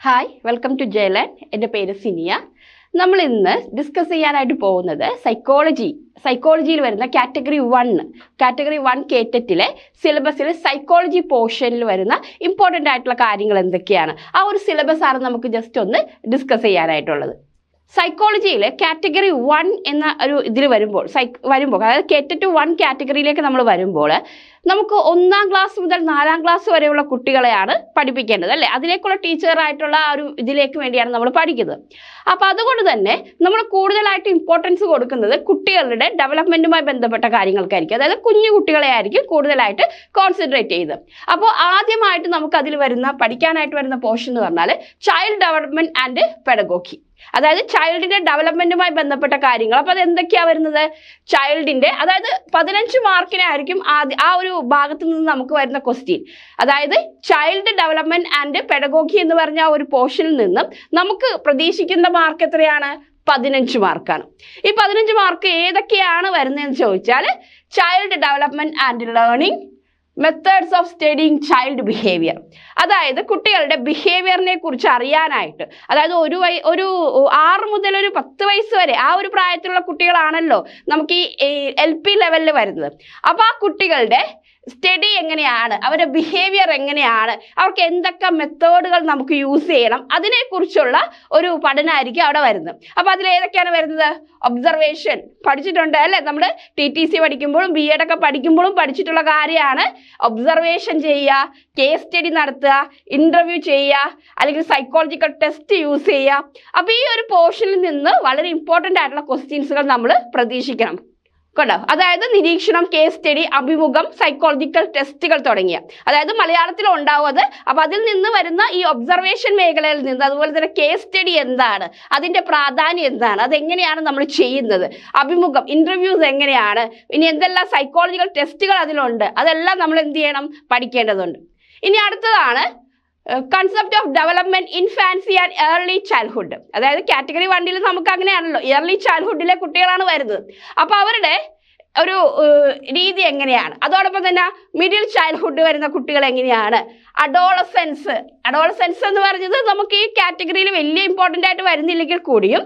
Hi, welcome to ജയലാൻഡ്. എൻ്റെ പേര് സിനിയ. നമ്മൾ ഇന്ന് ഡിസ്കസ് ചെയ്യാനായിട്ട് പോകുന്നത് സൈക്കോളജിയിൽ വരുന്ന കാറ്റഗറി 1 കേറ്ററ്റിലെ സിലബസിൽ സൈക്കോളജി പോർഷനിൽ വരുന്ന ഇമ്പോർട്ടൻ്റ് ആയിട്ടുള്ള കാര്യങ്ങൾ എന്തൊക്കെയാണ്, ആ ഒരു സിലബസ് ആണ് നമുക്ക് ജസ്റ്റ് ഒന്ന് ഡിസ്കസ് ചെയ്യാനായിട്ടുള്ളത്. സൈക്കോളജിയിൽ കാറ്റഗറി 1 എന്ന ഒരു ഇതിൽ വരുമ്പോൾ അതായത് കേറ്ററ്റ് 1 കാറ്റഗറിയിലേക്ക് നമ്മൾ വരുമ്പോൾ നമുക്ക് 1ാം ക്ലാസ് മുതൽ 4ാം ക്ലാസ് വരെയുള്ള കുട്ടികളെയാണ് പഠിപ്പിക്കേണ്ടത്, അല്ലേ? അതിലേക്കുള്ള ടീച്ചറായിട്ടുള്ള ആ ഒരു ഇതിലേക്ക് വേണ്ടിയാണ് നമ്മൾ പഠിക്കുന്നത്. അപ്പോൾ അതുകൊണ്ട് തന്നെ നമ്മൾ കൂടുതലായിട്ട് ഇമ്പോർട്ടൻസ് കൊടുക്കുന്നത് കുട്ടികളുടെ ഡെവലപ്മെൻറ്റുമായി ബന്ധപ്പെട്ട കാര്യങ്ങൾക്കായിരിക്കും. അതായത് കുഞ്ഞു കുട്ടികളെ ആയിരിക്കും കൂടുതലായിട്ട് കോൺസെൻട്രേറ്റ് ചെയ്തത്. അപ്പോൾ ആദ്യമായിട്ട് നമുക്ക് അതിൽ പഠിക്കാനായിട്ട് വരുന്ന പോർഷൻ എന്ന് പറഞ്ഞാൽ ചൈൽഡ് ഡെവലപ്മെൻറ്റ് ആൻഡ് പെഡഗോഗി, അതായത് ചൈൽഡിന്റെ ഡെവലപ്മെന്റുമായി ബന്ധപ്പെട്ട കാര്യങ്ങൾ. അപ്പോൾ അത് എന്തൊക്കെയാ വരുന്നത്? ചൈൽഡിന്റെ, അതായത് 15 മാർക്കിനായിരിക്കും ആ ഒരു ഭാഗത്ത് നിന്ന് നമുക്ക് വരുന്ന ക്വസ്റ്റ്യൻ. അതായത് ചൈൽഡ് ഡെവലപ്മെന്റ് ആൻഡ് പെഡഗോഗി എന്ന് പറഞ്ഞ ആ ഒരു പോർഷനിൽ നിന്നും നമുക്ക് പ്രതീക്ഷിക്കുന്ന മാർക്ക് എത്രയാണ്? 15 മാർക്കാണ്. ഈ 15 മാർക്ക് ഏതൊക്കെയാണ് വരുന്നതെന്ന് ചോദിച്ചാൽ child development and learning, methods of studying child behaviour, അതായത് കുട്ടികളുടെ ബിഹേവിയറിനെ കുറിച്ച് അറിയാനായിട്ട്, അതായത് ഒരു 6 മുതൽ ഒരു 10 വയസ്സ് വരെ ആ ഒരു പ്രായത്തിലുള്ള കുട്ടികളാണല്ലോ നമുക്ക് ഈ LP ലെവലിൽ വരുന്നത്. അപ്പോൾ ആ കുട്ടികളുടെ സ്റ്റഡി എങ്ങനെയാണ്, അവരുടെ ബിഹേവിയർ എങ്ങനെയാണ്, അവർക്ക് എന്തൊക്കെ മെത്തേഡുകൾ നമുക്ക് യൂസ് ചെയ്യണം, അതിനെക്കുറിച്ചുള്ള ഒരു പഠനമായിരിക്കും അവിടെ വരുന്നത്. അപ്പോൾ അതിൽ ഏതൊക്കെയാണ് വരുന്നത്? ഒബ്സർവേഷൻ പഠിച്ചിട്ടുണ്ട്, അല്ലേ? നമ്മൾ TTC പഠിക്കുമ്പോഴും B.Ed ഒക്കെ പഠിക്കുമ്പോഴും പഠിച്ചിട്ടുള്ള കാര്യമാണ്. ഒബ്സർവേഷൻ ചെയ്യുക, കേസ് സ്റ്റഡി നടത്തുക, ഇൻ്റർവ്യൂ ചെയ്യുക, അല്ലെങ്കിൽ സൈക്കോളജിക്കൽ ടെസ്റ്റ് യൂസ് ചെയ്യുക. അപ്പോൾ ഈ ഒരു പോർഷനിൽ നിന്ന് വളരെ ഇമ്പോർട്ടൻ്റ് ആയിട്ടുള്ള ക്വസ്റ്റ്യൻസുകൾ നമ്മൾ പ്രതീക്ഷിക്കണം. കണ്ടോ? അതായത് നിരീക്ഷണം, കേസ് സ്റ്റഡി, അഭിമുഖം, സൈക്കോളജിക്കൽ ടെസ്റ്റുകൾ തുടങ്ങിയ, അതായത് മലയാളത്തിൽ ഉണ്ടാവുന്നത്. അപ്പോൾ അതിൽ നിന്ന് വരുന്ന ഈ ഒബ്സർവേഷൻ മേഖലയിൽ നിന്ന്, അതുപോലെ തന്നെ കേസ് സ്റ്റഡി എന്താണ്, അതിൻ്റെ പ്രാധാന്യം എന്താണ്, അതെങ്ങനെയാണ് നമ്മൾ ചെയ്യുന്നത്, അഭിമുഖം ഇൻ്റർവ്യൂസ് എങ്ങനെയാണ്, ഇനി എന്തെല്ലാം സൈക്കോളജിക്കൽ ടെസ്റ്റുകൾ അതിലുണ്ട്, അതെല്ലാം നമ്മൾ എന്ത് ചെയ്യണം? പഠിക്കേണ്ടതുണ്ട്. ഇനി അടുത്തതാണ് concept of development infancy and early childhood. അതായത് കാറ്റഗറി 1 നമുക്ക് അങ്ങനെയാണല്ലോ, ഏർലി ചൈൽഡ്ഹുഡിലെ കുട്ടികളാണ് വരുന്നത്. അപ്പോൾ അവരുടെ ഒരു രീതി എങ്ങനെയാണ്, അതോടൊപ്പം തന്നെ മിഡിൽ ചൈൽഡ്ഹുഡ് വരുന്ന കുട്ടികൾ എങ്ങനെയാണ്, അഡോളസെൻസ് എന്ന് പറഞ്ഞത് നമുക്ക് ഈ കാറ്റഗറിയിൽ വലിയ ഇമ്പോർട്ടൻ്റ് ആയിട്ട് വരുന്നില്ലെങ്കിൽ കൂടിയും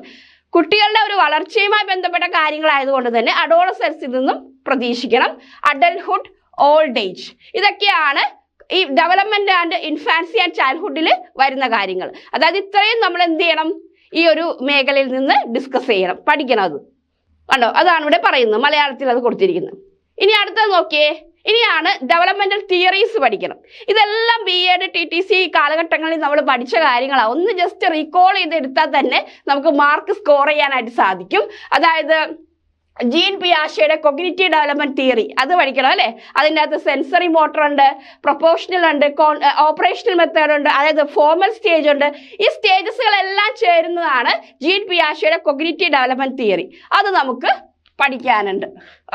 കുട്ടികളുടെ ഒരു വളർച്ചയുമായി ബന്ധപ്പെട്ട കാര്യങ്ങളായതുകൊണ്ട് തന്നെ അഡോളസെൻസിൽ നിന്നും പ്രതീക്ഷിക്കണം. അഡൽട്ട്ഹുഡ്, ഓൾഡ് ഏജ്, ഇതൊക്കെയാണ് ഈ ഡെവലപ്മെന്റ് ആൻഡ് ഇൻഫാൻസി ആൻഡ് ചൈൽഡ്ഹുഡിൽ വരുന്ന കാര്യങ്ങൾ. അതായത് ഇത്രയും നമ്മൾ എന്ത് ചെയ്യണം? ഈ ഒരു മേഖലയിൽ നിന്ന് ഡിസ്കസ് ചെയ്യണം, പഠിക്കണം. അത് കണ്ടോ? അതാണ് ഇവിടെ പറയുന്നത്, മലയാളത്തിൽ അത് കൊടുത്തിരിക്കുന്നത്. ഇനി അടുത്തത് നോക്കിയേ, ഇനിയാണ് ഡെവലപ്മെന്റൽ തിയറീസ് പഠിക്കണം. ഇതെല്ലാം B.Ed TTC കാലഘട്ടങ്ങളിൽ നമ്മൾ പഠിച്ച കാര്യങ്ങളാണ്. ഒന്ന് ജസ്റ്റ് റീകോൾ ചെയ്തെടുത്താൽ തന്നെ നമുക്ക് മാർക്ക് സ്കോർ ചെയ്യാനായിട്ട് സാധിക്കും. അതായത് ജീൻ പിയാഷയുടെ കൊഗ്നിറ്റീവ് ഡെവലപ്മെന്റ് തിയറി അത് പഠിക്കണം, അല്ലേ? അതിൻ്റെ അകത്ത് സെൻസറി മോട്ടർ ഉണ്ട്, പ്രൊപ്പോഷണൽ ഉണ്ട്, ഓപ്പറേഷണൽ മെത്തേഡ് ഉണ്ട്, അതായത് ഫോർമൽ സ്റ്റേജ് ഉണ്ട്. ഈ സ്റ്റേജസുകളെല്ലാം ചേരുന്നതാണ് ജീൻ പിയാഷയുടെ കൊഗ്നിറ്റീവ് ഡെവലപ്മെന്റ് തിയറി. അത് നമുക്ക് പഠിക്കാനുണ്ട്.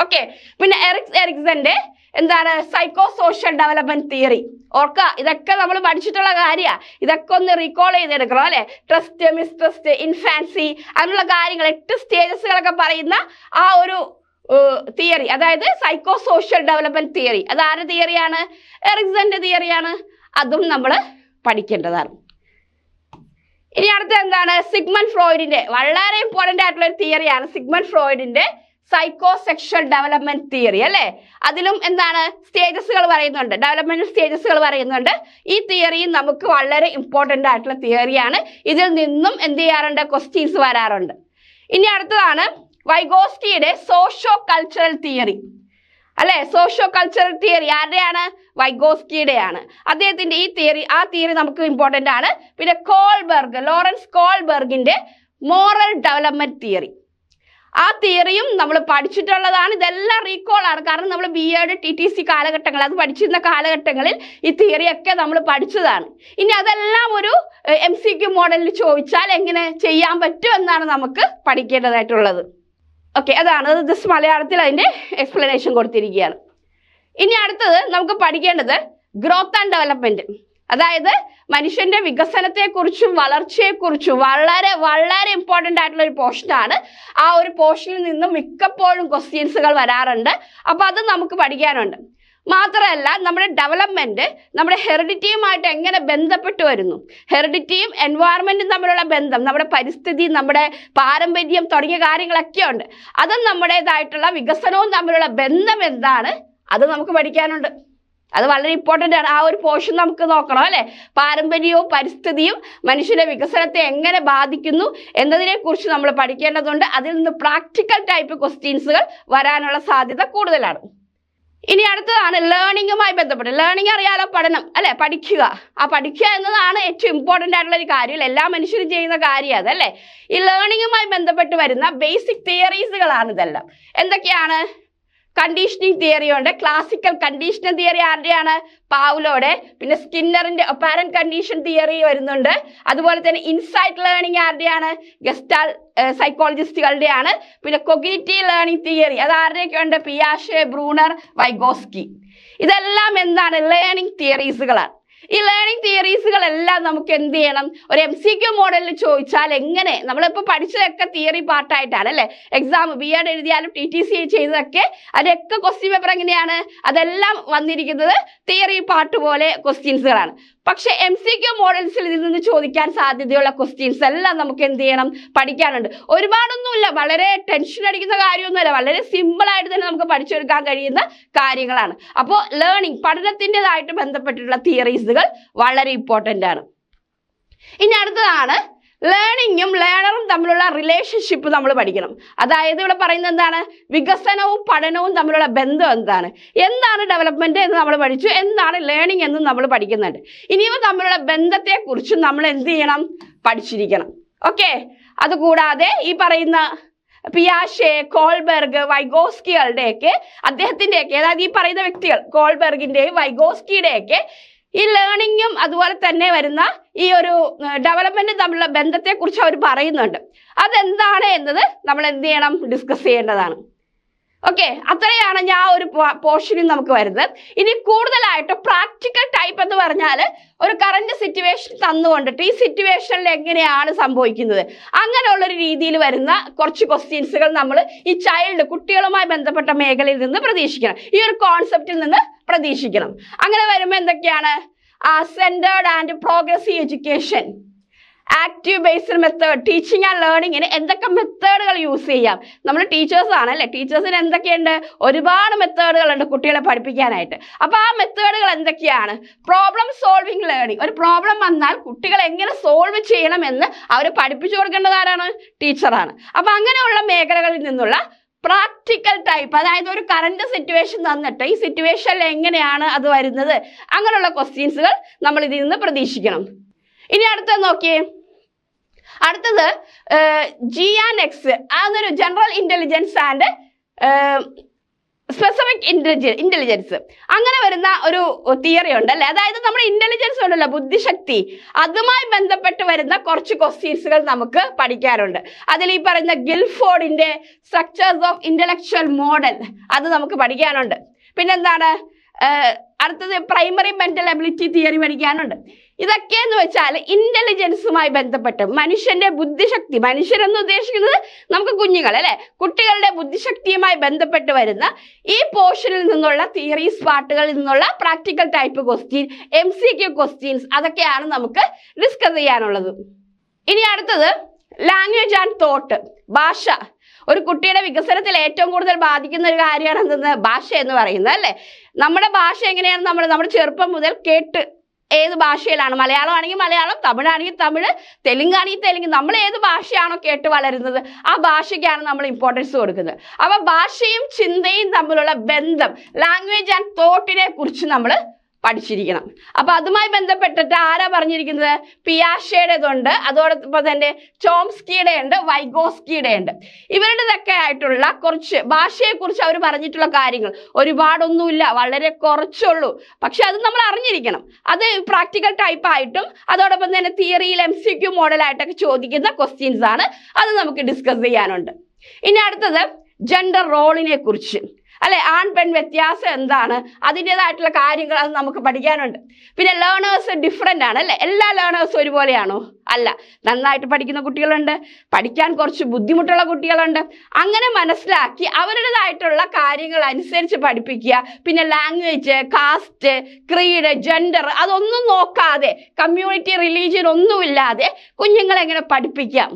ഓക്കെ. പിന്നെ എറിക്സന്റെ എന്താണ് സൈക്കോ സോഷ്യൽ ഡെവലപ്മെന്റ് തിയറി. ഓർക്കുക, ഇതൊക്കെ നമ്മൾ പഠിച്ചിട്ടുള്ള കാര്യമാണ്. ഇതൊക്കെ ഒന്ന് റീകോൾ ചെയ്തെടുക്കണം, അല്ലേ? ട്രസ്റ്റ്, മിസ്ട്രസ്റ്റ്, ഇൻഫാൻസി, അങ്ങനെയുള്ള കാര്യങ്ങൾ 8 സ്റ്റേജസുകളൊക്കെ പറയുന്ന ആ ഒരു തിയറി, അതായത് സൈക്കോ സോഷ്യൽ ഡെവലപ്മെന്റ് തിയറി, അത് ആരുടെ തിയറിയാണ്? എറിക്സന്റെ തിയറിയാണ്. അതും നമ്മൾ പഠിക്കേണ്ടതാണ്. ഇനി അടുത്ത എന്താണ്? സിഗ്മണ്ട് ഫ്രോയിഡിന്റെ വളരെ ഇമ്പോർട്ടൻ്റ് ആയിട്ടുള്ള ഒരു തിയറിയാണ് സിഗ്മണ്ട് ഫ്രോയിഡിന്റെ സൈക്കോ സെക്ഷൽ ഡെവലപ്മെന്റ് തിയറി, അല്ലേ? അതിലും എന്താണ് സ്റ്റേജസുകൾ പറയുന്നുണ്ട്, ഡെവലപ്മെന്റ് സ്റ്റേജസുകൾ പറയുന്നുണ്ട്. ഈ തിയറിയും നമുക്ക് വളരെ ഇമ്പോർട്ടൻ്റ് ആയിട്ടുള്ള തിയറിയാണ്. ഇതിൽ നിന്നും എന്ത് ചെയ്യാറുണ്ട്? ക്വസ്റ്റ്യൻസ് വരാറുണ്ട്. ഇനി അടുത്തതാണ് വൈഗോസ്കിയുടെ സോഷ്യോ കൾച്ചറൽ തിയറി, അല്ലെ? സോഷ്യോ കൾച്ചറൽ തിയറി ആരുടെയാണ്? വൈഗോസ്കിയുടെയാണ്. അദ്ദേഹത്തിന്റെ ഈ തിയറി, ആ തിയറി നമുക്ക് ഇമ്പോർട്ടൻ്റ് ആണ്. പിന്നെ ലോറൻസ് കോൾബർഗിന്റെ മോറൽ ഡെവലപ്മെന്റ് തിയറി, ആ തിയറിയും നമ്മൾ പഠിച്ചിട്ടുള്ളതാണ്. ഇതെല്ലാം റീകോൾ ആണ്, കാരണം നമ്മൾ B.Ed TTC കാലഘട്ടങ്ങൾ, അത് പഠിച്ചിരുന്ന കാലഘട്ടങ്ങളിൽ ഈ തിയറിയൊക്കെ നമ്മൾ പഠിച്ചതാണ്. ഇനി അതെല്ലാം ഒരു MCQ മോഡലിൽ ചോദിച്ചാൽ എങ്ങനെ ചെയ്യാൻ പറ്റും എന്നാണ് നമുക്ക് പഠിക്കേണ്ടതായിട്ടുള്ളത്. ഓക്കെ, അതാണ് ജസ്റ്റ് മലയാളത്തിൽ അതിൻ്റെ എക്സ്പ്ലനേഷൻ കൊടുത്തിരിക്കുകയാണ്. ഇനി അടുത്തത് നമുക്ക് പഠിക്കേണ്ടത് ഗ്രോത്ത് ആൻഡ് ഡെവലപ്മെന്റ്, അതായത് മനുഷ്യന്റെ വികസനത്തെക്കുറിച്ചും വളർച്ചയെക്കുറിച്ചും വളരെ വളരെ ഇമ്പോർട്ടൻ്റ് ആയിട്ടുള്ള ഒരു പോർഷനാണ്. ആ ഒരു പോർഷനിൽ നിന്നും മിക്കപ്പോഴും ക്വസ്റ്റ്യൻസുകൾ വരാറുണ്ട്. അപ്പോൾ അത് നമുക്ക് പഠിക്കാനുണ്ട്. മാത്രമല്ല നമ്മുടെ ഡെവലപ്മെന്റ് നമ്മുടെ ഹെറിഡിറ്റിയുമായിട്ട് എങ്ങനെ ബന്ധപ്പെട്ട് വരുന്നു, ഹെറിഡിറ്റിയും എൻവയറമെന്റും തമ്മിലുള്ള ബന്ധം, നമ്മുടെ പരിസ്ഥിതി, നമ്മുടെ പാരമ്പര്യം തുടങ്ങിയ കാര്യങ്ങളൊക്കെ ഉണ്ട്. അതും നമ്മുടേതായിട്ടുള്ള വികസനവും തമ്മിലുള്ള ബന്ധം എന്താണ്, അത് നമുക്ക് പഠിക്കാനുണ്ട്. അത് വളരെ ഇമ്പോർട്ടൻ്റ് ആണ്. ആ ഒരു പോർഷൻ നമുക്ക് നോക്കണം അല്ലേ. പാരമ്പര്യവും പരിസ്ഥിതിയും മനുഷ്യന്റെ വികസനത്തെ എങ്ങനെ ബാധിക്കുന്നു എന്നതിനെ കുറിച്ച് നമ്മൾ പഠിക്കേണ്ടതുണ്ട്. അതിൽ നിന്ന് പ്രാക്ടിക്കൽ ടൈപ്പ് ക്വസ്റ്റ്യൻസുകൾ വരാനുള്ള സാധ്യത കൂടുതലാണ്. ഇനി അടുത്തതാണ് ലേണിങ്ങുമായി ബന്ധപ്പെട്ട്. ലേണിംഗ് അറിയാലോ, പഠനം അല്ലെ, പഠിക്കുക. ആ പഠിക്കുക എന്നതാണ് ഏറ്റവും ഇമ്പോർട്ടൻ്റ് ആയിട്ടുള്ള ഒരു കാര്യം. എല്ലാ മനുഷ്യരും ചെയ്യുന്ന കാര്യം അതല്ലേ. ഈ ലേണിങ്ങുമായി ബന്ധപ്പെട്ട് വരുന്ന ബേസിക് തിയറീസുകളാണ് ഇതെല്ലാം. എന്തൊക്കെയാണ്? കണ്ടീഷനിങ് തിയറി ഉണ്ട്. ക്ലാസിക്കൽ കണ്ടീഷണൽ തിയറി ആരുടെയാണ്? പാവ്ലോയുടെ. പിന്നെ സ്കിന്നറിന്റെ അപ്പാരന്റ് കണ്ടീഷൻ തിയറി വരുന്നുണ്ട്. അതുപോലെ തന്നെ ഇൻസൈറ്റ് ലേണിംഗ് ആരുടെയാണ്? ഗസ്റ്റാൾ സൈക്കോളജിസ്റ്റുകളുടെയാണ്. പിന്നെ കൊഗ്നിറ്റീവ് ലേണിംഗ് തിയറി അത് ആരുടെയൊക്കെ ഉണ്ട്? പിയാഷെ, ബ്രൂണർ, വൈഗോസ്കി. ഇതെല്ലാം എന്താണ്? ലേണിംഗ് തിയറീസുകളാണ്. ഈ ലേണിംഗ് തിയറീസുകളെല്ലാം നമുക്ക് എന്ത് ചെയ്യണം? ഒരു MCQ മോഡലിൽ ചോദിച്ചാൽ എങ്ങനെ, നമ്മളിപ്പോൾ പഠിച്ചതൊക്കെ തിയറി പാർട്ടായിട്ടാണ് അല്ലേ. എക്സാം B.Ed എഴുതിയാലും TTC ചെയ്തതൊക്കെ അതിൻ്റെയൊക്കെ ക്വസ്റ്റ്യൻ പേപ്പർ എങ്ങനെയാണ്? അതെല്ലാം വന്നിരിക്കുന്നത് തിയറി പാർട്ട് പോലെ ക്വസ്റ്റ്യൻസുകളാണ്. പക്ഷെ MCQ മോഡൽസിൽ ഇതിൽ നിന്ന് ചോദിക്കാൻ സാധ്യതയുള്ള ക്വസ്റ്റ്യൻസ് എല്ലാം നമുക്ക് എന്ത് ചെയ്യണം? പഠിക്കാനുണ്ട്. ഒരുപാടൊന്നുമില്ല, വളരെ ടെൻഷൻ അടിക്കുന്ന കാര്യമൊന്നുമില്ല, വളരെ സിമ്പിൾ ആയിട്ട് തന്നെ നമുക്ക് പഠിച്ചെടുക്കാൻ കഴിയുന്ന കാര്യങ്ങളാണ്. അപ്പോൾ ലേണിംഗ്, പഠനത്തിൻ്റെതായിട്ട് ബന്ധപ്പെട്ടിട്ടുള്ള തിയറീസുകൾ വളരെ ഇമ്പോർട്ടൻ്റ് ആണ്. ഇനി അടുത്തതാണ് ലേണിങ്ങും ലേണറും തമ്മിലുള്ള റിലേഷൻഷിപ്പ് നമ്മൾ പഠിക്കണം. അതായത് ഇവിടെ പറയുന്നത് എന്താണ്? വികസനവും പഠനവും തമ്മിലുള്ള ബന്ധം എന്താണ്, എന്താണ് ഡെവലപ്മെന്റ് എന്ന് നമ്മൾ പഠിച്ചു, എന്താണ് ലേണിംഗ് എന്നും നമ്മൾ പഠിക്കുന്നുണ്ട്. ഇനിയിവ തമ്മിലുള്ള ബന്ധത്തെക്കുറിച്ച് നമ്മൾ എന്ത് ചെയ്യണം? പഠിച്ചിരിക്കണം. ഓക്കെ. അതുകൂടാതെ ഈ പറയുന്ന പിയാഷെ, കോൾബെർഗ്, വൈഗോസ്കികളുടെയൊക്കെ, അദ്ദേഹത്തിൻ്റെയൊക്കെ, അതായത് ഈ പറയുന്ന വ്യക്തികൾ കോൾബെർഗിൻ്റെയും വൈഗോസ്കിയുടെയൊക്കെ ഈ ലേണിങ്ങും അതുപോലെ തന്നെ വരുന്ന ഈ ഒരു ഡെവലപ്മെന്റ് തമ്മിലുള്ള ബന്ധത്തെക്കുറിച്ച് അവർ പറയുന്നുണ്ട്. അതെന്താണ് എന്നത് നമ്മൾ എന്ത് ചെയ്യണം? ഡിസ്കസ് ചെയ്യേണ്ടതാണ്. ഓക്കെ, അത്രയാണ് ഞാൻ ഒരു പോർഷനിൽ നമുക്ക് വരുന്നത്. ഇനി കൂടുതലായിട്ട് പ്രാക്ടിക്കൽ ടൈപ്പ് എന്ന് പറഞ്ഞാൽ ഒരു കറന്റ് സിറ്റുവേഷൻ തന്നുകൊണ്ടിട്ട് ഈ സിറ്റുവേഷനിൽ എങ്ങനെയാണ് സംഭവിക്കുന്നത് അങ്ങനെയുള്ളൊരു രീതിയിൽ വരുന്ന കുറച്ച് ക്വസ്റ്റ്യൻസുകൾ നമ്മൾ ഈ കുട്ടികളുമായി ബന്ധപ്പെട്ട മേഖലയിൽ നിന്ന് പ്രതീക്ഷിക്കണം. ഈ ഒരു കോൺസെപ്റ്റിൽ നിന്ന് പ്രതീക്ഷിക്കണം. അങ്ങനെ വരുമ്പോൾ എന്തൊക്കെയാണ്? Centered and progressive education, active based method, teaching and ലേണിങ്ങിന് എന്തൊക്കെ മെത്തേഡുകൾ യൂസ് ചെയ്യാം? നമ്മൾ ടീച്ചേഴ്സ് ആണല്ലേ, ടീച്ചേഴ്സിന് എന്തൊക്കെയുണ്ട്? ഒരുപാട് മെത്തേഡുകളുണ്ട് കുട്ടികളെ പഠിപ്പിക്കാനായിട്ട്. അപ്പോൾ ആ മെത്തേഡുകൾ എന്തൊക്കെയാണ്? പ്രോബ്ലം സോൾവിങ് ലേണിംഗ്, ഒരു പ്രോബ്ലം വന്നാൽ കുട്ടികൾ എങ്ങനെ സോൾവ് ചെയ്യണമെന്ന് അവർ പഠിപ്പിച്ചു കൊടുക്കേണ്ടത് ആരാണ്? ടീച്ചറാണ്. അപ്പോൾ അങ്ങനെയുള്ള മേഖലകളിൽ നിന്നുള്ള പ്രാക്ടിക്കൽ ടൈപ്പ്, അതായത് ഒരു കറന്റ് സിറ്റുവേഷൻ തന്നിട്ട് ഈ സിറ്റുവേഷനിൽ എങ്ങനെയാണ് അത് വരുന്നത് അങ്ങനെയുള്ള ക്വസ്റ്റ്യൻസുകൾ നമ്മൾ ഇതിൽ നിന്ന് പ്രതീക്ഷിക്കണം. ഇനി അടുത്തത് നോക്കിയേ. അടുത്തത് GNX, അതൊരു general intelligence and specific intelligence, അങ്ങനെ വരുന്ന ഒരു തിയറി ഉണ്ട് അല്ലെ. അതായത് നമ്മുടെ ഇന്റലിജൻസ് ഉണ്ടല്ലോ, ബുദ്ധിശക്തി, അതുമായി ബന്ധപ്പെട്ട് വരുന്ന കുറച്ച് ക്വസ്റ്റ്യൻസുകൾ നമുക്ക് പഠിക്കാറുണ്ട്. അതിൽ ഈ പറയുന്ന ഗിൽഫോർഡിന്റെ സ്ട്രക്ചേഴ്സ് ഓഫ് ഇന്റലക്ച്വൽ മോഡൽ അത് നമുക്ക് പഠിക്കാനുണ്ട്. പിന്നെന്താണ് അടുത്തത്? പ്രൈമറി മെന്റൽ എബിലിറ്റി തിയറി പഠിക്കാനുണ്ട്. ഇതൊക്കെ എന്ന് വെച്ചാൽ ഇന്റലിജൻസുമായി ബന്ധപ്പെട്ട് മനുഷ്യന്റെ ബുദ്ധിശക്തി, മനുഷ്യരെന്ന് ഉദ്ദേശിക്കുന്നത് നമുക്ക് കുഞ്ഞുങ്ങൾ അല്ലെ, കുട്ടികളുടെ ബുദ്ധിശക്തിയുമായി ബന്ധപ്പെട്ട് വരുന്ന ഈ പോർഷനിൽ നിന്നുള്ള തിയറീസ് പാർട്ടുകളിൽ നിന്നുള്ള practical type question, MCQ questions, അതൊക്കെയാണ് നമുക്ക് ഡിസ്കസ് ചെയ്യാനുള്ളത്. ഇനി അടുത്തത് ലാംഗ്വേജ് ആൻഡ് തോട്ട്, ഭാഷ. ഒരു കുട്ടിയുടെ വികസനത്തിൽ ഏറ്റവും കൂടുതൽ ബാധിക്കുന്ന ഒരു കാര്യമാണ് എന്തെന്ന്? ഭാഷ എന്ന് പറയുന്നത് അല്ലേ. നമ്മുടെ ഭാഷ എങ്ങനെയാണ്? നമ്മുടെ ചെറുപ്പം മുതൽ കേട്ട്, ഏത് ഭാഷയിലാണ്? മലയാളം ആണെങ്കിൽ മലയാളം, തമിഴാണെങ്കിൽ തമിഴ്, തെലുങ്കാണെങ്കിൽ തെലുങ്ക്, നമ്മൾ ഏത് ഭാഷയാണോ കേട്ട് വളരുന്നത് ആ ഭാഷയ്ക്കാണ് നമ്മൾ ഇമ്പോർട്ടൻസ് കൊടുക്കുന്നത്. അപ്പൊ ഭാഷയും ചിന്തയും തമ്മിലുള്ള ബന്ധം, ലാംഗ്വേജ് ആൻഡ് തോട്ടിനെ കുറിച്ച് നമ്മൾ പഠിച്ചിരിക്കണം. അപ്പൊ അതുമായി ബന്ധപ്പെട്ടിട്ട് ആരാ പറഞ്ഞിരിക്കുന്നത്? പിയാഷയുടേതുണ്ട്, അതോടൊപ്പം തന്നെ ചോംസ്കിയുടെ ഉണ്ട്, വൈഗോസ്കിയുടെ ഉണ്ട്. ഇവരുടെതൊക്കെ ആയിട്ടുള്ള കുറച്ച് ഭാഷയെക്കുറിച്ച് അവർ പറഞ്ഞിട്ടുള്ള കാര്യങ്ങൾ ഒരുപാടൊന്നുമില്ല, വളരെ കുറച്ചുള്ളൂ. പക്ഷെ അത് നമ്മൾ അറിഞ്ഞിരിക്കണം. അത് പ്രാക്ടിക്കൽ ടൈപ്പ് ആയിട്ടും അതോടൊപ്പം തന്നെ തിയറിയിൽ MCQ മോഡലായിട്ടൊക്കെ ചോദിക്കുന്ന ക്വസ്റ്റ്യൻസ് ആണ്. അത് നമുക്ക് ഡിസ്കസ് ചെയ്യാനുണ്ട്. ഇനി അടുത്തത് ജെൻഡർ റോളിനെ കുറിച്ച്, അല്ലെ? ആൺ പെൺ വ്യത്യാസം എന്താണ്, അതിൻ്റെതായിട്ടുള്ള കാര്യങ്ങൾ അത് നമുക്ക് പഠിക്കാനുണ്ട്. പിന്നെ ലേണേഴ്സ് ഡിഫറെൻ്റ് ആണ് അല്ലേ? എല്ലാ ലേണേഴ്സും ഒരുപോലെയാണോ? അല്ല. നന്നായിട്ട് പഠിക്കുന്ന കുട്ടികളുണ്ട്, പഠിക്കാൻ കുറച്ച് ബുദ്ധിമുട്ടുള്ള കുട്ടികളുണ്ട്. അങ്ങനെ മനസ്സിലാക്കി അവരുടേതായിട്ടുള്ള കാര്യങ്ങൾ അനുസരിച്ച് പഠിപ്പിക്കുക. പിന്നെ ലാംഗ്വേജ്, കാസ്റ്റ്, ക്രീഡ്, ജെൻഡർ അതൊന്നും നോക്കാതെ, കമ്മ്യൂണിറ്റി, റിലീജിയൻ ഒന്നുമില്ലാതെ കുഞ്ഞുങ്ങളെ എങ്ങനെ പഠിപ്പിക്കാം,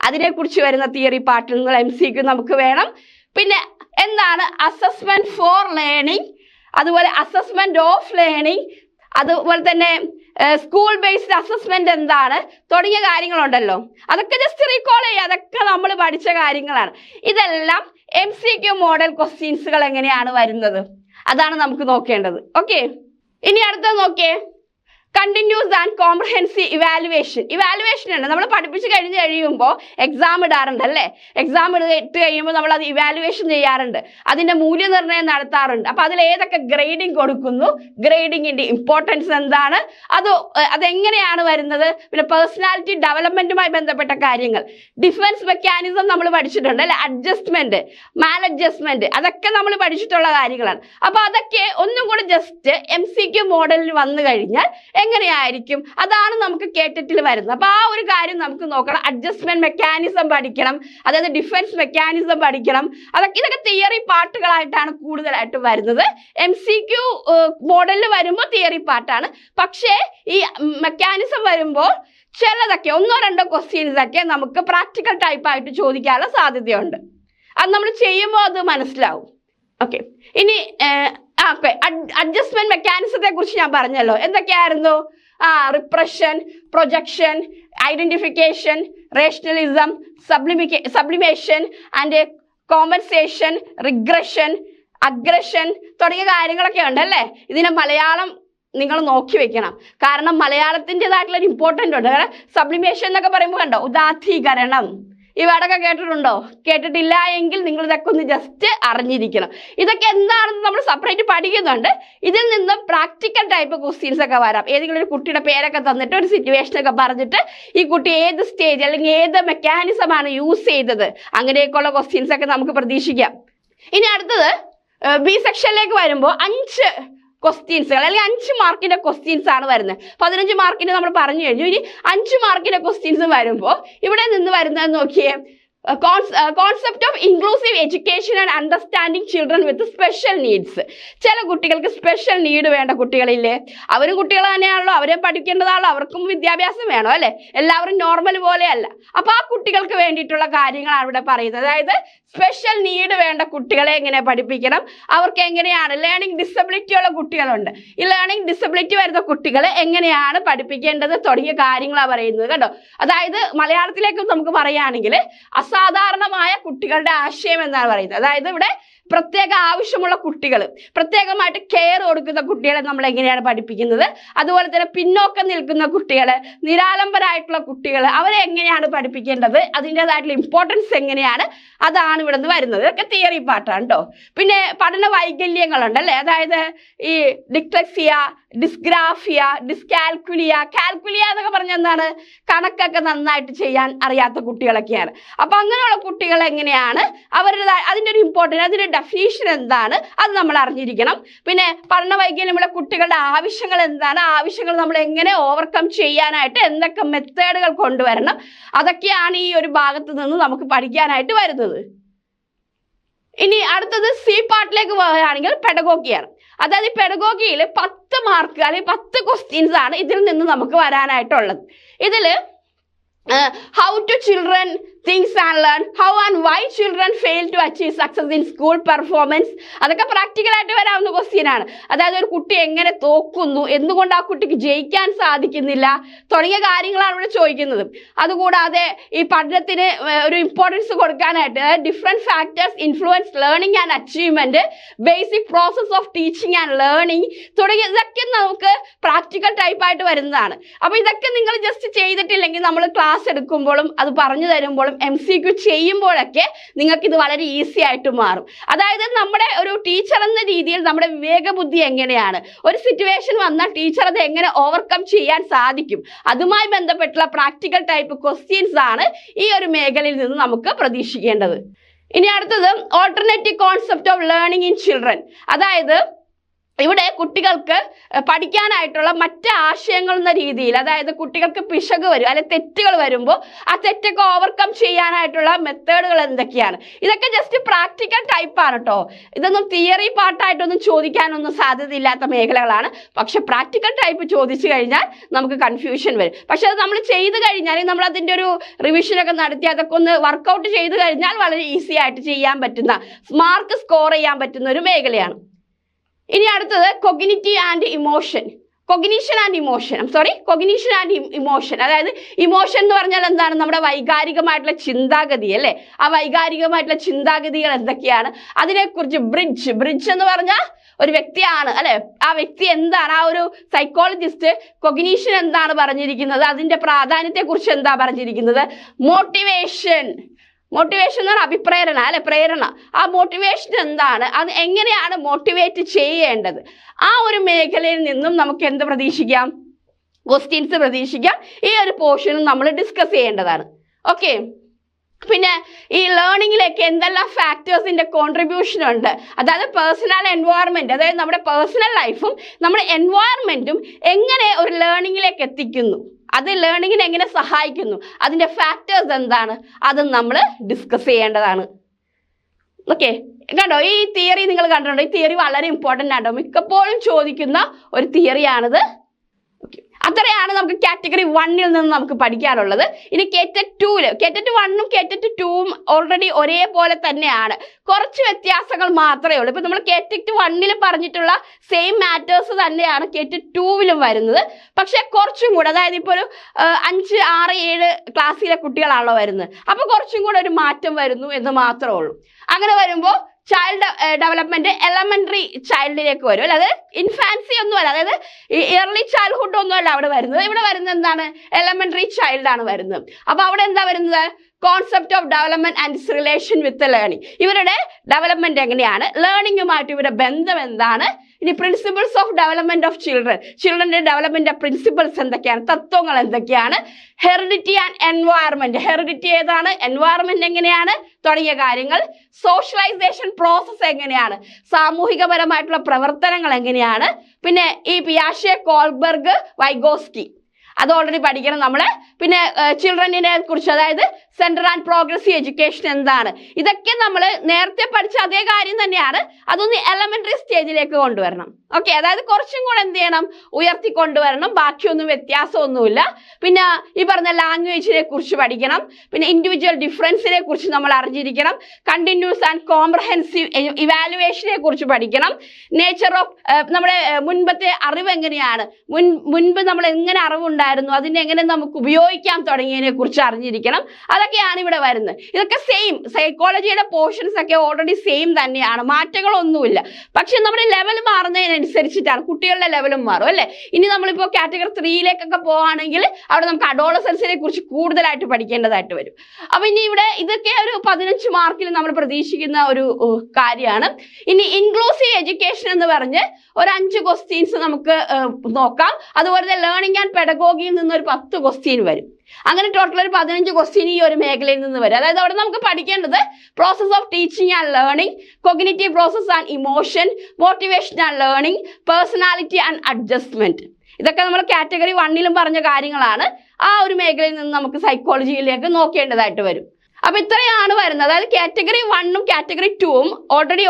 അതിനെക്കുറിച്ച് വരുന്ന തിയറി പാർട്ടിൽ നിങ്ങൾ MCQ നമുക്ക് വേണം. പിന്നെ എന്താണ് അസസ്മെന്റ് ഫോർ ലേണിംഗ്, അതുപോലെ അസസ്മെന്റ് ഓഫ് ലേണിംഗ്, അതുപോലെ തന്നെ സ്കൂൾ ബേസ്ഡ് അസസ്മെന്റ് എന്താണ് തുടങ്ങിയ കാര്യങ്ങളുണ്ടല്ലോ. അതൊക്കെ ജസ്റ്റ് റീകോൾ ചെയ്യുക, അതൊക്കെ നമ്മൾ പഠിച്ച കാര്യങ്ങളാണ്. ഇതെല്ലാം MCQ മോഡൽ ക്വസ്റ്റ്യൻസുകൾ എങ്ങനെയാണ് വരുന്നത്, അതാണ് നമുക്ക് നോക്കേണ്ടത്. ഓക്കെ, ഇനി അടുത്തത് നോക്കിയേ, കണ്ടിന്യൂസ് ആൻഡ് കോംപ്രഹെൻസീവ് ഇവാലുവേഷൻ ഉണ്ട്. നമ്മൾ പഠിപ്പിച്ച് കഴിയുമ്പോൾ എക്സാം ഇടാറുണ്ട് അല്ലേ? എക്സാം ഇട്ട് കഴിയുമ്പോൾ നമ്മൾ അത് ഇവാലുവേഷൻ ചെയ്യാറുണ്ട്, അതിൻ്റെ മൂല്യനിർണ്ണയം നടത്താറുണ്ട്. അപ്പോൾ അതിൽ ഏതൊക്കെ ഗ്രേഡിംഗ് കൊടുക്കുന്നു, ഗ്രേഡിങ്ങിൻ്റെ ഇമ്പോർട്ടൻസ് എന്താണ്, അതെങ്ങനെയാണ് വരുന്നത്, പിന്നെ പേഴ്സണാലിറ്റി ഡെവലപ്മെൻറ്റുമായി ബന്ധപ്പെട്ട കാര്യങ്ങൾ, ഡിഫൻസ് മെക്കാനിസം നമ്മൾ പഠിച്ചിട്ടുണ്ട് അല്ലെ, അഡ്ജസ്റ്റ്മെൻറ്റ്, മാൽ അഡ്ജസ്റ്റ്മെൻറ്റ്, അതൊക്കെ നമ്മൾ പഠിച്ചിട്ടുള്ള കാര്യങ്ങളാണ്. അപ്പോൾ അതൊക്കെ ഒന്നും കൂടി ജസ്റ്റ് MCQ മോഡലിൽ വന്നു കഴിഞ്ഞാൽ എങ്ങനെയായിരിക്കും, അതാണ് നമുക്ക് കേട്ടറ്റിൽ വരുന്നത്. അപ്പോൾ ആ ഒരു കാര്യം നമുക്ക് നോക്കണം. അഡ്ജസ്റ്റ്മെന്റ് മെക്കാനിസം പഠിക്കണം, അതായത് ഡിഫൻസ് മെക്കാനിസം പഠിക്കണം. ഇതൊക്കെ തിയറി പാർട്ടുകളായിട്ടാണ് കൂടുതലായിട്ട് വരുന്നത്. MCQ മോഡലിൽ വരുമ്പോൾ തിയറി പാർട്ടാണ്. പക്ഷേ ഈ മെക്കാനിസം വരുമ്പോൾ ചിലതൊക്കെ 1-2 ക്വസ്റ്റ്യൻസ് ഒക്കെ നമുക്ക് പ്രാക്ടിക്കൽ ടൈപ്പായിട്ട് ചോദിക്കാനുള്ള സാധ്യതയുണ്ട്. അത് നമ്മൾ ചെയ്യുമ്പോൾ അത് മനസ്സിലാവും. ഓക്കെ, ഇനി അഡ്ജസ്റ്റ്മെന്റ് മെക്കാനിസത്തെ കുറിച്ച് ഞാൻ പറഞ്ഞല്ലോ. എന്തൊക്കെയായിരുന്നു? Repression, projection, identification, rationalism, sublimation and compensation, regression, aggression തുടങ്ങിയ കാര്യങ്ങളൊക്കെ ഉണ്ടല്ലേ. ഇതിനെ മലയാളം നിങ്ങൾ നോക്കി വെക്കണം, കാരണം മലയാളത്തിൻ്റെതായിട്ടുള്ള ഒരു ഇമ്പോർട്ടൻ്റ് ഉണ്ട്. കാരണം സബ്ലിമേഷൻ എന്നൊക്കെ പറയുമ്പോൾ കണ്ടോ, ഉദാത്തീകരണം, ഈ വേർഡൊക്കെ കേട്ടിട്ടുണ്ടോ? കേട്ടിട്ടില്ല എങ്കിൽ നിങ്ങൾ ഇതൊക്കെ ഒന്ന് ജസ്റ്റ് അറിഞ്ഞിരിക്കണം. ഇതൊക്കെ എന്താണെന്ന് നമ്മൾ സെപ്പറേറ്റ് പഠിക്കുന്നുണ്ട്. ഇതിൽ നിന്നും പ്രാക്ടിക്കൽ ടൈപ്പ് ക്വസ്റ്റ്യൻസ് ഒക്കെ വരാം. ഏതെങ്കിലും ഒരു കുട്ടിയുടെ പേരൊക്കെ തന്നിട്ട് ഒരു സിറ്റുവേഷൻ ഒക്കെ പറഞ്ഞിട്ട് ഈ കുട്ടി ഏത് സ്റ്റേജ് അല്ലെങ്കിൽ ഏത് മെക്കാനിസമാണ് യൂസ് ചെയ്തത്, അങ്ങനെയൊക്കെയുള്ള ക്വസ്റ്റ്യൻസ് ഒക്കെ നമുക്ക് പ്രതീക്ഷിക്കാം. ഇനി അടുത്തത് ബി സെക്ഷനിലേക്ക് വരുമ്പോൾ 5 ക്വസ്റ്റ്യൻസുകൾ അല്ലെങ്കിൽ 5 മാർക്കിന്റെ ക്വസ്റ്റ്യൻസ് ആണ് വരുന്നത്. 15 മാർക്കിന് നമ്മൾ പറഞ്ഞു കഴിഞ്ഞു. ഇനി 5 മാർക്കിന്റെ ക്വസ്റ്റ്യൻസ് വരുമ്പോൾ ഇവിടെ നിന്ന് വരുന്നത് നോക്കിയേ, concept of inclusive education and understanding children with special needs. ചില കുട്ടികൾക്ക് സ്പെഷ്യൽ നീഡ് വേണ്ട കുട്ടികളില്ലേ, അവരും കുട്ടികൾ തന്നെയാണല്ലോ, അവരെ പഠിക്കേണ്ടതാണല്ലോ, അവർക്കും വിദ്യാഭ്യാസം വേണോ അല്ലേ, എല്ലാവരും നോർമൽ പോലെയല്ല. അപ്പോൾ ആ കുട്ടികൾക്ക് വേണ്ടിയിട്ടുള്ള കാര്യങ്ങളാണ് ഇവിടെ പറയുന്നത്. അതായത് സ്പെഷ്യൽ നീഡ് വേണ്ട കുട്ടികളെ എങ്ങനെ പഠിപ്പിക്കണം, അവർക്ക് എങ്ങനെയാണ്, ലേണിംഗ് ഡിസബിലിറ്റി ഉള്ള കുട്ടികളുണ്ട്, ഈ ലേണിംഗ് ഡിസബിലിറ്റി വരുന്ന കുട്ടികളെ എങ്ങനെയാണ് പഠിപ്പിക്കേണ്ടത് തുടങ്ങിയ കാര്യങ്ങളാണ് പറയുന്നത് കേട്ടോ. അതായത് മലയാളത്തിലേക്ക് നമുക്ക് പറയുകയാണെങ്കിൽ അസാധാരണമായ കുട്ടികളുടെ ആശയം എന്നാണ് പറയുന്നത്. അതായത് ഇവിടെ പ്രത്യേക ആവശ്യമുള്ള കുട്ടികൾ, പ്രത്യേകമായിട്ട് കെയർ കൊടുക്കുന്ന കുട്ടികളെ നമ്മൾ എങ്ങനെയാണ് പഠിപ്പിക്കുന്നത്, അതുപോലെ തന്നെ പിന്നോക്കം നിൽക്കുന്ന കുട്ടികൾ, നിരാലംബരായിട്ടുള്ള കുട്ടികൾ, അവരെ എങ്ങനെയാണ് പഠിപ്പിക്കേണ്ടത്, അതിൻ്റെതായിട്ടുള്ള ഇമ്പോർട്ടൻസ് എങ്ങനെയാണ്, അതാണ് ഇവിടെ നിന്ന് വരുന്നത്. ഇതൊക്കെ തിയറി പാർട്ടാണ് കേട്ടോ. പിന്നെ പഠന വൈകല്യങ്ങളുണ്ടല്ലേ, അതായത് ഈ ഡിസ്ലെക്സിയ, ഡിസ്ഗ്രാഫിയ, ഡിസ്കാൽക്കുലിയ, കാൽക്കുലിയ എന്നൊക്കെ പറഞ്ഞാൽ എന്താണ്, കണക്കൊക്കെ നന്നായിട്ട് ചെയ്യാൻ അറിയാത്ത കുട്ടികളൊക്കെയാണ്. അപ്പം അങ്ങനെയുള്ള കുട്ടികൾ എങ്ങനെയാണ് അവരുടെ അതിൻ്റെ ഒരു ഇമ്പോർട്ടൻസ്, അതിൻ്റെ ഡെഫിനിഷൻ എന്താണ്, അത് നമ്മൾ അറിഞ്ഞിരിക്കണം. പിന്നെ പഠന വൈകല്യമുള്ള കുട്ടികളുടെ ആവശ്യങ്ങൾ എന്താണ്, ആവശ്യങ്ങൾ നമ്മൾ എങ്ങനെ ഓവർകം ചെയ്യാനായിട്ട് എന്തൊക്കെ മെത്തേഡുകൾ കൊണ്ടുവരണം, അതൊക്കെയാണ് ഈ ഒരു ഭാഗത്ത് നിന്ന് നമുക്ക് പഠിക്കാനായിട്ട് വരുന്നത്. ഇനി അടുത്തത് സി പാർട്ടിലേക്ക് പോവുകയാണെങ്കിൽ പെഡഗോഗിയാണ്. അതായത് പെഡഗോഗിയിൽ 10 മാർക്ക് അല്ലെങ്കിൽ 10 ക്വസ്റ്റ്യൻസ് ആണ് ഇതിൽ നിന്ന് നമുക്ക് വരാനായിട്ടുള്ളത്. ഇതിൽ how to children things and learn, how and why children fail to achieve success in school performance, അതൊക്കെ പ്രാക്ടിക്കൽ ആയിട്ട് വരാവുന്ന ക്വസ്റ്റ്യൻ ആണ്. അതായത് ഒരു കുട്ടി എങ്ങനെ തോക്കുന്നു, എന്തുകൊണ്ട് ആ കുട്ടിക്ക് ജയിക്കാൻ സാധിക്കുന്നില്ല തുടങ്ങിയ കാര്യങ്ങളാണ് ഇവിടെ ചോദിക്കുന്നത്. അതുകൂടാതെ ഈ പഠനത്തിന് ഒരു ഇമ്പോർട്ടൻസ് കൊടുക്കാനായിട്ട് different factors influence learning and achievement, basic process of teaching and learning തുടങ്ങിയ ഇതൊക്കെ നമുക്ക് പ്രാക്ടിക്കൽ ടൈപ്പായിട്ട് വരുന്നതാണ്. അപ്പോൾ ഇതൊക്കെ നിങ്ങൾ ജസ്റ്റ് ചെയ്തിട്ടില്ലെങ്കിൽ നമ്മൾ ക്ലാസ് എടുക്കുമ്പോഴും അത് പറഞ്ഞു തരുമ്പോഴും MCQ ചെയ്യുമ്പോഴൊക്കെ നിങ്ങൾക്ക് ഇത് വളരെ ഈസി ആയിട്ട് മാറും. അതായത് നമ്മുടെ ഒരു ടീച്ചർ എന്ന രീതിയിൽ നമ്മുടെ വിവേകബുദ്ധി എങ്ങനെയാണ്, ഒരു സിറ്റുവേഷൻ വന്നാൽ ടീച്ചർ അത് എങ്ങനെ ഓവർകം ചെയ്യാൻ സാധിക്കും, അതുമായി ബന്ധപ്പെട്ടുള്ള പ്രാക്ടിക്കൽ ടൈപ്പ് ക്വസ്റ്റ്യൻസ് ആണ് ഈ ഒരു മേഖലയിൽ നിന്ന് നമുക്ക് പ്രതീക്ഷിക്കേണ്ടത്. ഇനി അടുത്തത് alternative concept of learning in children. അതായത് ഇവിടെ കുട്ടികൾക്ക് പഠിക്കാനായിട്ടുള്ള മറ്റ് ആശയങ്ങൾ എന്ന രീതിയിൽ, അതായത് കുട്ടികൾക്ക് പിശക് വരും അല്ലെ തെറ്റുകൾ വരുമ്പോൾ ആ തെറ്റൊക്കെ ഓവർകം ചെയ്യാനായിട്ടുള്ള മെത്തേഡുകൾ എന്തൊക്കെയാണ്. ഇതൊക്കെ ജസ്റ്റ് പ്രാക്ടിക്കൽ ടൈപ്പാണ് കേട്ടോ. ഇതൊന്നും തിയറി പാർട്ടായിട്ടൊന്നും ചോദിക്കാനൊന്നും സാധ്യതയില്ലാത്ത മേഖലകളാണ്. പക്ഷെ പ്രാക്ടിക്കൽ ടൈപ്പ് ചോദിച്ചു കഴിഞ്ഞാൽ നമുക്ക് കൺഫ്യൂഷൻ വരും. പക്ഷെ അത് നമ്മൾ ചെയ്ത് കഴിഞ്ഞാൽ, നമ്മൾ അതിൻ്റെ ഒരു റിവിഷനൊക്കെ നടത്തി അതൊക്കെ ഒന്ന് വർക്കൗട്ട് ചെയ്ത് കഴിഞ്ഞാൽ വളരെ ഈസി ആയിട്ട് ചെയ്യാൻ പറ്റുന്ന, മാർക്ക് സ്കോർ ചെയ്യാൻ പറ്റുന്ന ഒരു മേഖലയാണ്. ഇനി അടുത്തത് cognitive and emotion. Cognition and emotion. അതായത് ഇമോഷൻ എന്ന് പറഞ്ഞാൽ എന്താണ്? നമ്മുടെ വൈകാരികമായിട്ടുള്ള ചിന്താഗതി അല്ലേ? ആ വൈകാരികമായിട്ടുള്ള ചിന്താഗതികൾ എന്തൊക്കെയാണ്, അതിനെക്കുറിച്ച് ബ്രിഡ്ജ് എന്ന് പറഞ്ഞാൽ ഒരു വ്യക്തിയാണ് അല്ലെ? ആ വ്യക്തി എന്താണ്, ആ ഒരു സൈക്കോളജിസ്റ്റ് കൊഗ്നിഷൻ എന്താണ് പറഞ്ഞിരിക്കുന്നത്, അതിന്റെ പ്രാധാന്യത്തെ കുറിച്ച് എന്താ പറഞ്ഞിരിക്കുന്നത്. മോട്ടിവേഷൻ എന്ന് പറഞ്ഞാൽ അഭിപ്രേരണ അല്ലെ? പ്രേരണ. ആ മോട്ടിവേഷൻ എന്താണ്, അത് എങ്ങനെയാണ് മോട്ടിവേറ്റ് ചെയ്യേണ്ടത്, ആ ഒരു മേഖലയിൽ നിന്നും നമുക്ക് എന്ത് പ്രതീക്ഷിക്കാം? ക്വസ്റ്റ്യൻസ് പ്രതീക്ഷിക്കാം. ഈ ഒരു പോർഷനും നമ്മൾ ഡിസ്കസ് ചെയ്യേണ്ടതാണ്. ഓക്കെ. പിന്നെ ഈ ലേണിങ്ങിലേക്ക് എന്തെല്ലാം ഫാക്ടേഴ്സിന്റെ കോൺട്രിബ്യൂഷൻ ഉണ്ട്, അതായത് പേഴ്സണൽ എൻവയോൺമെന്റ്, അതായത് നമ്മുടെ പേഴ്സണൽ ലൈഫും നമ്മുടെ എൻവയോൺമെന്റും എങ്ങനെ ഒരു ലേണിങ്ങിലേക്ക് എത്തിക്കുന്നു, അത് ലേണിങ്ങിനെ എങ്ങനെ സഹായിക്കുന്നു, അതിന്റെ ഫാക്ടേഴ്സ് എന്താണ്, അതും നമ്മൾ ഡിസ്കസ് ചെയ്യേണ്ടതാണ്. ഓക്കെ. കണ്ടോ, ഈ തിയറി നിങ്ങൾ കണ്ടിട്ടുണ്ടോ? ഈ തിയറി വളരെ ഇമ്പോർട്ടൻ്റ് ആണോ, മിക്കപ്പോഴും ചോദിക്കുന്ന ഒരു തിയറിയാണിത്. അത്രയാണ് നമുക്ക് കാറ്റഗറി 1-ൽ നിന്ന് നമുക്ക് പഠിക്കാനുള്ളത്. ഇനി കേറ്ററ്റ് 2-ല്, കേറ്ററ്റ് 1-ഉം കേറ്ററ്റ് 2-ഉം ഓൾറെഡി ഒരേപോലെ തന്നെയാണ്, കുറച്ച് വ്യത്യാസങ്ങൾ മാത്രമേ ഉള്ളൂ. ഇപ്പൊ നമ്മൾ കേറ്ററ്റ് 1-ൽ പറഞ്ഞിട്ടുള്ള സെയിം മാറ്റേഴ്സ് തന്നെയാണ് കേറ്ററ്റ് 2-വിലും വരുന്നത്. പക്ഷെ കുറച്ചും കൂടെ, അതായത് ഇപ്പോൾ ഒരു 5, 6, 7 ക്ലാസ്സിലെ കുട്ടികളാണല്ലോ വരുന്നത്, അപ്പൊ കുറച്ചും കൂടെ ഒരു മാറ്റം വരുന്നു എന്ന് മാത്രമേ ഉള്ളൂ. അങ്ങനെ വരുമ്പോൾ ചൈൽഡ് ഡെവലപ്മെന്റ് എലമെന്ററി ചൈൽഡിലേക്ക് വരും, അല്ലാതെ ഇൻഫാൻസി ഒന്നും അല്ല, അതായത് ഇയർലി ചൈൽഡ്ഹുഡ് ഒന്നും അല്ല അവിടെ വരുന്നത്. ഇവിടെ വരുന്നത് എന്താണ്? എലമെന്ററി ചൈൽഡ് ആണ് വരുന്നത്. അപ്പൊ അവിടെ എന്താ വരുന്നത്? Concept of development and its relation with learning. ഇവരുടെ ഡെവലപ്മെന്റ് എങ്ങനെയാണ്, ലേണിംഗുമായിട്ട് ഇവരുടെ ബന്ധം എന്താണ്, ഇനി പ്രിൻസിപ്പിൾസ് ഓഫ് ഡെവലപ്മെന്റ് ഓഫ് ചിൽഡ്രന്റെ ഡെവലപ്മെന്റ് പ്രിൻസിപ്പിൾസ് എന്തൊക്കെയാണ്, തത്വങ്ങൾ എന്തൊക്കെയാണ്, ഹെറിഡിറ്റി ആൻഡ് എൻവയറമെന്റ്, ഹെറിഡിറ്റി ഏതാണ്, എൻവയറമെന്റ് എങ്ങനെയാണ് തുടങ്ങിയ കാര്യങ്ങൾ, സോഷ്യലൈസേഷൻ പ്രോസസ് എങ്ങനെയാണ്, സാമൂഹികപരമായിട്ടുള്ള പ്രവർത്തനങ്ങൾ എങ്ങനെയാണ്, പിന്നെ ഈ പിയാഷെ, കോൾബർഗ്, വൈഗോസ്കി അത് ഓൾറെഡി പഠിക്കണം നമ്മള്. പിന്നെ ചിൽഡ്രനെ കുറിച്ച്, അതായത് സെന്റർ ആൻഡ് പ്രോഗ്രസീവ് എഡ്യൂക്കേഷൻ എന്താണ്, ഇതൊക്കെ നമ്മൾ നേരത്തെ പഠിച്ച അതേ കാര്യം തന്നെയാണ്, അതൊന്ന് എലമെന്ററി സ്റ്റേജിലേക്ക് കൊണ്ടുവരണം. ഓക്കെ. അതായത് കുറച്ചും കൂടെ എന്ത് ചെയ്യണം, ഉയർത്തിക്കൊണ്ടുവരണം, ബാക്കിയൊന്നും വ്യത്യാസമൊന്നുമില്ല. പിന്നെ ഈ പറഞ്ഞ ലാംഗ്വേജിനെ കുറിച്ച് പഠിക്കണം, പിന്നെ ഇൻഡിവിജ്വൽ ഡിഫറൻസിനെ കുറിച്ച് നമ്മൾ അറിഞ്ഞിരിക്കണം, കണ്ടിന്യൂസ് ആൻഡ് കോംപ്രഹെൻസീവ് ഇവാലുവേഷനെ കുറിച്ച് പഠിക്കണം, നേച്ചർ ഓഫ് നമ്മുടെ മുൻപത്തെ അറിവ് എങ്ങനെയാണ്, മുൻപ് നമ്മൾ എങ്ങനെ അറിവുണ്ടായിരുന്നു, അതിനെ എങ്ങനെ നമുക്ക് ഉപയോഗിക്കാൻ തുടങ്ങിയതിനെ കുറിച്ച് അറിഞ്ഞിരിക്കണം. അതൊക്കെയാണ് ഇവിടെ വരുന്നത്. ഇതൊക്കെ സെയിം, സൈക്കോളജിയുടെ പോർഷൻസ് ഒക്കെ ഓൾറെഡി സെയിം തന്നെയാണ്, മാറ്റങ്ങളൊന്നുമില്ല. പക്ഷെ നമ്മുടെ ലെവൽ മാറുന്നതിനനുസരിച്ചിട്ടാണ്, കുട്ടികളുടെ ലെവലും മാറും അല്ലേ? ഇനി നമ്മളിപ്പോൾ കാറ്റഗറി 3-ലേക്കൊക്കെ പോവുകയാണെങ്കിൽ അവിടെ നമുക്ക് അഡോളസൻസിനെ കുറിച്ച് കൂടുതലായിട്ട് പഠിക്കേണ്ടതായിട്ട് വരും. അപ്പൊ ഇനി ഇവിടെ ഇതൊക്കെ ഒരു 15 മാർക്കിൽ നമ്മൾ പ്രതീക്ഷിക്കുന്ന ഒരു കാര്യമാണ്. ഇനി ഇൻക്ലൂസീവ് എഡ്യൂക്കേഷൻ എന്ന് പറഞ്ഞ് ഒരു 5 ക്വസ്റ്റ്യൻസ് നമുക്ക് നോക്കാം. അതുപോലെ ലേണിംഗ് ആൻഡ് പെഡഗോഗിയിൽ നിന്ന് ഒരു 10 ക്വസ്റ്റ്യൻ വരും. അങ്ങനെ ടോട്ടൽ ഒരു 15 ക്വസ്റ്റ്യൻ ഈ ഒരു മേഖലയിൽ നിന്ന് വരും. അതായത് അവിടെ നമുക്ക് പഠിക്കേണ്ടത് process of teaching and learning, cognitive process and emotion, motivation and learning, personality and adjustment. ഇതൊക്കെ നമ്മൾ കാറ്റഗറി 1-ലും പറഞ്ഞ കാര്യങ്ങളാണ്. ആ ഒരു മേഖലയിൽ നിന്ന് നമുക്ക് സൈക്കോളജിയിലേക്ക് നോക്കേണ്ടതായിട്ട് വരും. അപ്പൊ ഇത്രയാണ് വരുന്നത്. അതായത് കാറ്റഗറി 1-ഉം കാറ്റഗറി 2-ഉം ഓൾറെഡി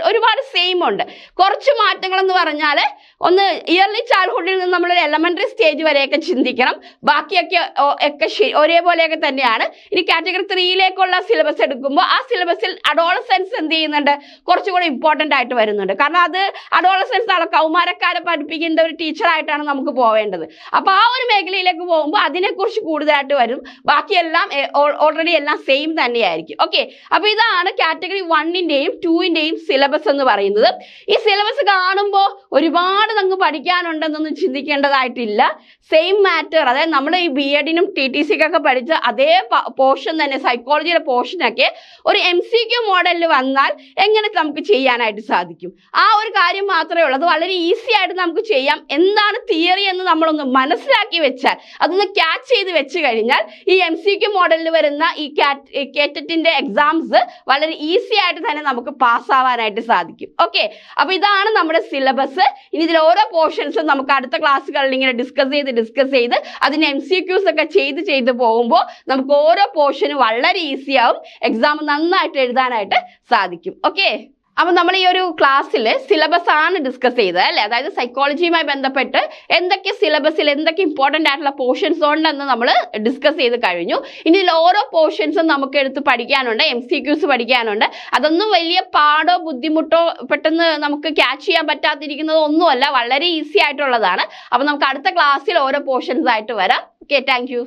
ഒരുപാട് സെയിം ഉണ്ട്. കുറച്ച് മാറ്റങ്ങൾ എന്ന് പറഞ്ഞാൽ, ഒന്ന് ഇയർലി ചൈൽഡ്ഹുഡിൽ നിന്ന് നമ്മളൊരു എലമെന്ററി സ്റ്റേജ് വരെയൊക്കെ ചിന്തിക്കണം, ബാക്കിയൊക്കെ ഒരേപോലെയൊക്കെ തന്നെയാണ്. ഇനി കാറ്റഗറി 3-ലേക്കുള്ള സിലബസ് എടുക്കുമ്പോൾ ആ സിലബസിൽ അഡോളസൻസ് എന്ത് ചെയ്യുന്നുണ്ട്, കുറച്ചുകൂടി ഇമ്പോർട്ടൻ്റ് ആയിട്ട് വരുന്നുണ്ട്. കാരണം അത് അഡോളസൻസ് ആണ്, കൗമാരക്കാരെ പഠിപ്പിക്കേണ്ട ഒരു ടീച്ചറായിട്ടാണ് നമുക്ക് പോവേണ്ടത്. അപ്പൊ ആ ഒരു മേഖലയിലേക്ക് പോകുമ്പോൾ അതിനെക്കുറിച്ച് കൂടുതലായിട്ട് വരും. ബാക്കിയെല്ലാം ഓൾറെഡി എല്ലാം സെയിം തന്നെയായിരിക്കും. ഓക്കെ. അപ്പൊ ഇതാണ് കാറ്റഗറി 1-ന്റെയും 2-ന്റെയും സിലബസ് എന്ന് പറയുന്നത്. ഈ സിലബസ് കാണുമ്പോൾ ഒരുപാട് നമുക്ക് പഠിക്കാനുണ്ടെന്നൊന്നും ചിന്തിക്കേണ്ടതായിട്ടില്ല. സെയിം മാറ്റർ, അതായത് നമ്മൾ ഈ BEdനും TTCക്കൊക്കെ പഠിച്ച അതേ പോർഷൻ തന്നെ, സൈക്കോളജിയുടെ പോർഷനൊക്കെ ഒരു MCQ മോഡലിൽ വന്നാൽ എങ്ങനെ നമുക്ക് ചെയ്യാനായിട്ട് സാധിക്കും, ആ ഒരു കാര്യം മാത്രമേ ഉള്ളൂ. അത് വളരെ ഈസി ആയിട്ട് നമുക്ക് ചെയ്യാം. എന്താണ് തിയറി എന്ന് നമ്മളൊന്ന് മനസ്സിലാക്കി വെച്ചാൽ, അതൊന്ന് ക്യാച്ച് ചെയ്ത് വെച്ച് കഴിഞ്ഞാൽ ഈ MCQ മോഡലിൽ വരുന്ന ഈ കേറ്ററ്റിന്റെ എക്സാംസ് വളരെ ഈസി ആയിട്ട് തന്നെ നമുക്ക് പാസ്സാവാനായിട്ട് സാധിക്കും. ഓക്കെ, അപ്പൊ ഇതാണ് നമ്മുടെ സിലബസ്. ഇനി ഇതിൽ ഓരോ പോർഷൻസും നമുക്ക് അടുത്ത ക്ലാസ്സുകളിൽ ഇങ്ങനെ ഡിസ്കസ് ചെയ്ത് അതിന് MCQs ഒക്കെ ചെയ്ത് പോകുമ്പോൾ നമുക്ക് ഓരോ പോർഷനും വളരെ ഈസി ആവും, എക്സാം നന്നായിട്ട് എഴുതാനായിട്ട് സാധിക്കും. ഓക്കെ, അപ്പൊ നമ്മൾ ഈ ഒരു ക്ലാസ്സിൽ സിലബസ് ആണ് ഡിസ്കസ് ചെയ്തത് അല്ലേ, അതായത് സൈക്കോളജിയുമായി ബന്ധപ്പെട്ട് എന്തൊക്കെ സിലബസിൽ എന്തൊക്കെ ഇമ്പോർട്ടൻ്റ് ആയിട്ടുള്ള പോർഷൻസ് ഉണ്ടെന്ന് നമ്മൾ ഡിസ്കസ് ചെയ്ത് കഴിഞ്ഞു. ഇനി ഇതിൽ ഓരോ പോർഷൻസും നമുക്ക് എടുത്ത് പഠിക്കാനുണ്ട്, MCQs പഠിക്കാനുണ്ട്. അതൊന്നും വലിയ പാടോ ബുദ്ധിമുട്ടോ പെട്ടെന്ന് നമുക്ക് ക്യാച്ച് ചെയ്യാൻ പറ്റാതിരിക്കുന്നതോ ഒന്നുമല്ല, വളരെ ഈസി ആയിട്ടുള്ളതാണ്. അപ്പൊ നമുക്ക് അടുത്ത ക്ലാസ്സിൽ ഓരോ പോർഷൻസ് ആയിട്ട് വരാം. Okay, thank you.